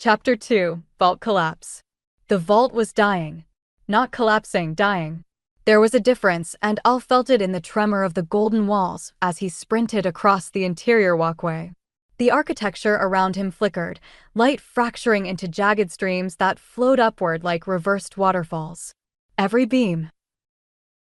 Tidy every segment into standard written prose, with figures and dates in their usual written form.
Chapter 2, Vault Collapse. The vault was dying. Not collapsing, dying. There was a difference, and Al felt it in the tremor of the golden walls as he sprinted across the interior walkway. The architecture around him flickered, light fracturing into jagged streams that flowed upward like reversed waterfalls. Every beam,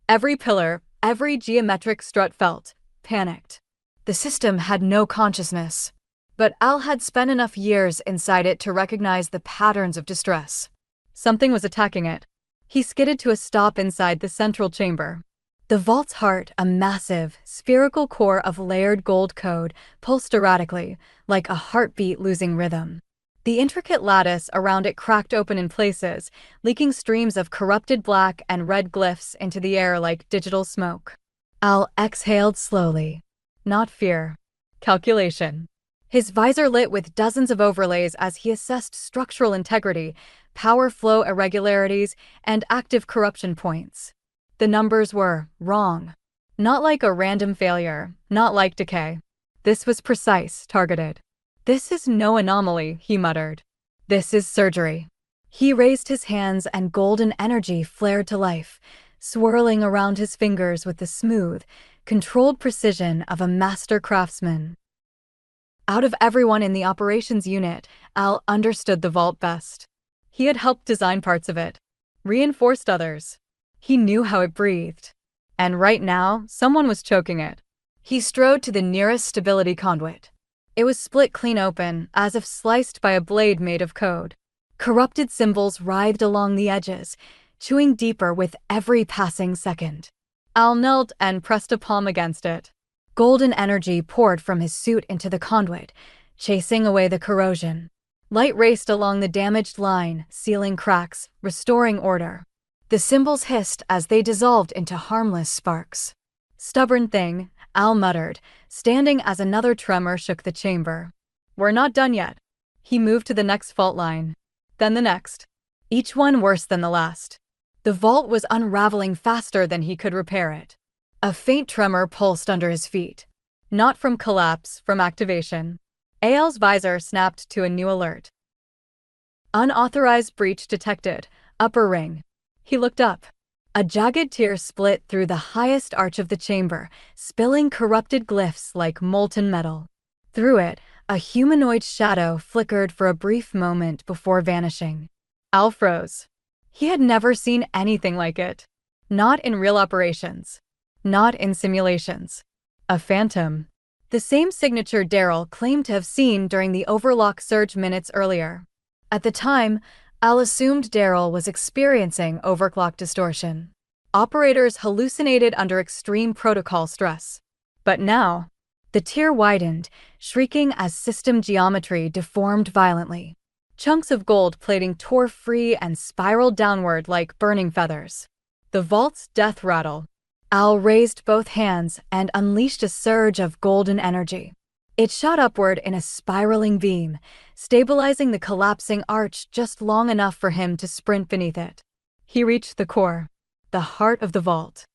every pillar, every geometric strut felt panicked. The system had no consciousness, but Al had spent enough years inside it to recognize the patterns of distress. Something was attacking it. He skidded to a stop inside the central chamber. The vault's heart, a massive, spherical core of layered gold code, pulsed erratically, like a heartbeat losing rhythm. The intricate lattice around it cracked open in places, leaking streams of corrupted black and red glyphs into the air like digital smoke. Al exhaled slowly. Not fear. Calculation. His visor lit with dozens of overlays as he assessed structural integrity, power flow irregularities, and active corruption points. The numbers were wrong. Not like a random failure, not like decay. This was precise, targeted. "This is no anomaly," he muttered. "This is surgery." He raised his hands and golden energy flared to life, swirling around his fingers with the smooth, controlled precision of a master craftsman. Out of everyone in the operations unit, Al understood the vault best. He had helped design parts of it, reinforced others. He knew how it breathed. And right now, someone was choking it. He strode to the nearest stability conduit. It was split clean open, as if sliced by a blade made of code. Corrupted symbols writhed along the edges, chewing deeper with every passing second. Al knelt and pressed a palm against it. Golden energy poured from his suit into the conduit, chasing away the corrosion. Light raced along the damaged line, sealing cracks, restoring order. The symbols hissed as they dissolved into harmless sparks. "Stubborn thing," Al muttered, standing as another tremor shook the chamber. "We're not done yet." He moved to the next fault line. Then the next. Each one worse than the last. The vault was unraveling faster than he could repair it. A faint tremor pulsed under his feet. Not from collapse, from activation. Al's visor snapped to a new alert. Unauthorized breach detected. Upper ring. He looked up. A jagged tear split through the highest arch of the chamber, spilling corrupted glyphs like molten metal. Through it, a humanoid shadow flickered for a brief moment before vanishing. Al froze. He had never seen anything like it. Not in real operations. Not in simulations. A phantom. The same signature Darrell claimed to have seen during the overlock surge minutes earlier. At the time, Al assumed Darrell was experiencing overclock distortion. Operators hallucinated under extreme protocol stress. But now, the tear widened, shrieking as system geometry deformed violently. Chunks of gold plating tore free and spiraled downward like burning feathers. The vault's death rattle. Al raised both hands and unleashed a surge of golden energy. It shot upward in a spiraling beam, stabilizing the collapsing arch just long enough for him to sprint beneath it. He reached the core, the heart of the vault.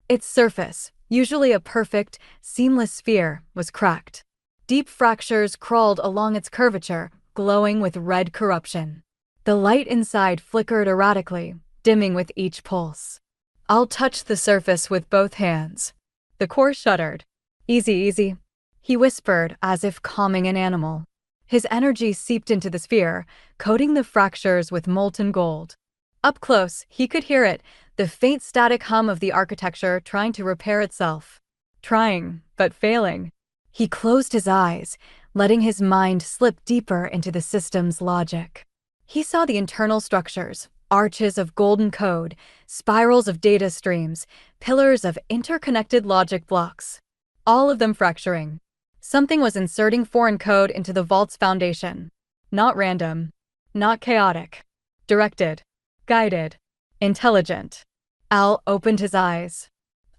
Its surface, usually a perfect, seamless sphere, was cracked. Deep fractures crawled along its curvature, glowing with red corruption. The light inside flickered erratically, dimming with each pulse. Al touched the surface with both hands. The core shuddered. "Easy, easy," he whispered as if calming an animal. His energy seeped into the sphere, coating the fractures with molten gold. Up close, he could hear it, the faint static hum of the architecture trying to repair itself. Trying, but failing. He closed his eyes, letting his mind slip deeper into the system's logic. He saw the internal structures, arches of golden code, spirals of data streams, pillars of interconnected logic blocks. All of them fracturing. Something was inserting foreign code into the vault's foundation. Not random. Not chaotic. Directed. Guided. Intelligent. Al opened his eyes.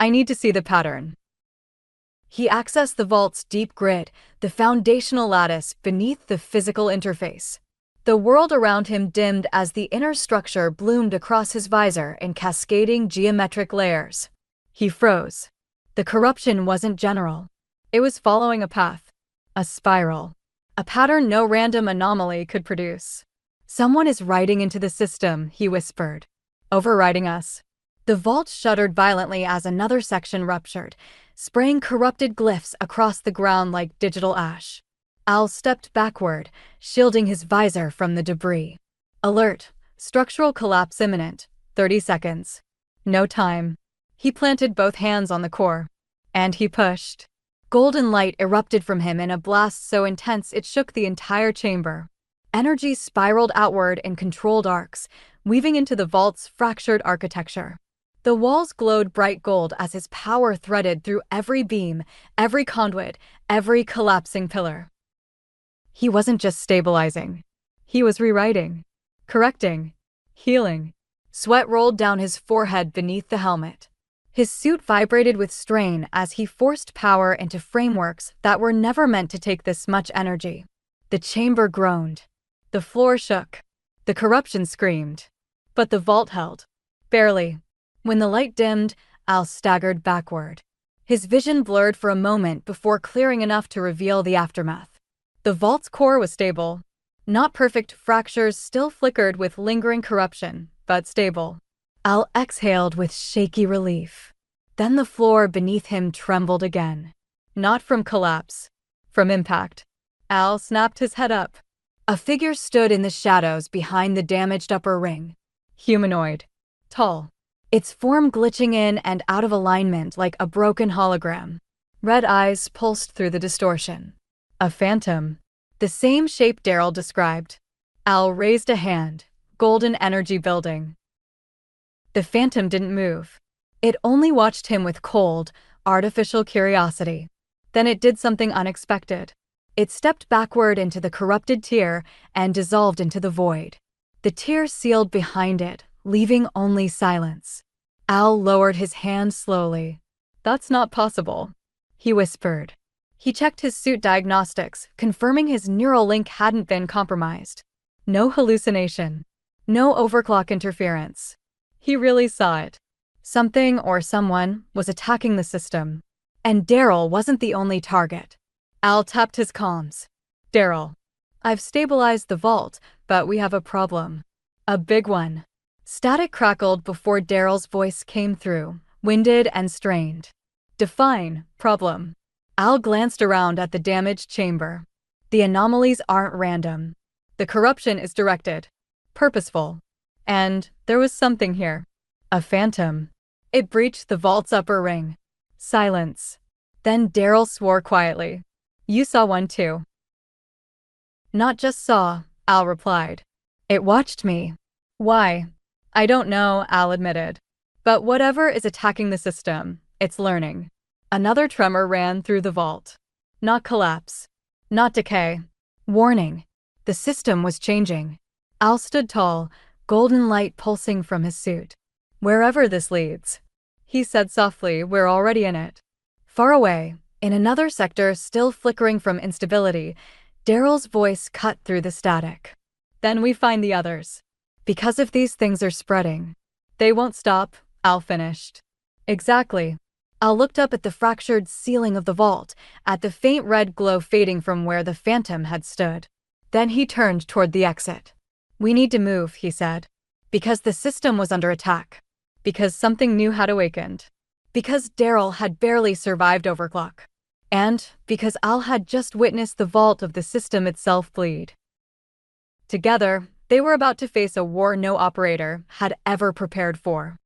"I need to see the pattern." He accessed the vault's deep grid, the foundational lattice beneath the physical interface. The world around him dimmed as the inner structure bloomed across his visor in cascading geometric layers. He froze. The corruption wasn't general. It was following a path. A spiral. A pattern no random anomaly could produce. "Someone is writing into the system," he whispered. "Overriding us." The vault shuddered violently as another section ruptured, spraying corrupted glyphs across the ground like digital ash. Al stepped backward, shielding his visor from the debris. "Alert! Structural collapse imminent. 30 seconds. No time." He planted both hands on the core. And he pushed. Golden light erupted from him in a blast so intense it shook the entire chamber. Energy spiraled outward in controlled arcs, weaving into the vault's fractured architecture. The walls glowed bright gold as his power threaded through every beam, every conduit, every collapsing pillar. He wasn't just stabilizing. He was rewriting, correcting, healing. Sweat rolled down his forehead beneath the helmet. His suit vibrated with strain as he forced power into frameworks that were never meant to take this much energy. The chamber groaned. The floor shook. The corruption screamed. But the vault held. Barely. When the light dimmed, Al staggered backward. His vision blurred for a moment before clearing enough to reveal the aftermath. The vault's core was stable. Not perfect, fractures still flickered with lingering corruption, but stable. Al exhaled with shaky relief. Then the floor beneath him trembled again. Not from collapse. From impact. Al snapped his head up. A figure stood in the shadows behind the damaged upper ring. Humanoid. Tall. Its form glitching in and out of alignment like a broken hologram. Red eyes pulsed through the distortion. A phantom. The same shape Darrell described. Al raised a hand, golden energy building. The phantom didn't move. It only watched him with cold, artificial curiosity. Then it did something unexpected. It stepped backward into the corrupted tier and dissolved into the void. The tier sealed behind it, leaving only silence. Al lowered his hand slowly. "That's not possible," he whispered. He checked his suit diagnostics, confirming his neural link hadn't been compromised. No hallucination. No overclock interference. He really saw it. Something or someone was attacking the system. And Darrell wasn't the only target. Al tapped his comms. "Darrell, I've stabilized the vault, but we have a problem. A big one." Static crackled before Darrell's voice came through, winded and strained. "Define problem." Al glanced around at the damaged chamber. "The anomalies aren't random. The corruption is directed. Purposeful. And there was something here. A phantom. It breached the vault's upper ring." Silence. Then Darrell swore quietly. "You saw one too." "Not just saw," Al replied. "It watched me." "Why?" "I don't know," Al admitted. "But whatever is attacking the system, it's learning." Another tremor ran through the vault. Not collapse. Not decay. Warning. The system was changing. Al stood tall, golden light pulsing from his suit. "Wherever this leads," he said softly, "we're already in it." Far away, in another sector still flickering from instability, Darrell's voice cut through the static. "Then we find the others. Because if these things are spreading, they won't stop," Al finished. "Exactly." Al looked up at the fractured ceiling of the vault, at the faint red glow fading from where the phantom had stood. Then he turned toward the exit. "We need to move," he said. Because the system was under attack. Because something new had awakened. Because Darrell had barely survived overclock. And because Al had just witnessed the vault of the system itself bleed. Together, they were about to face a war no operator had ever prepared for.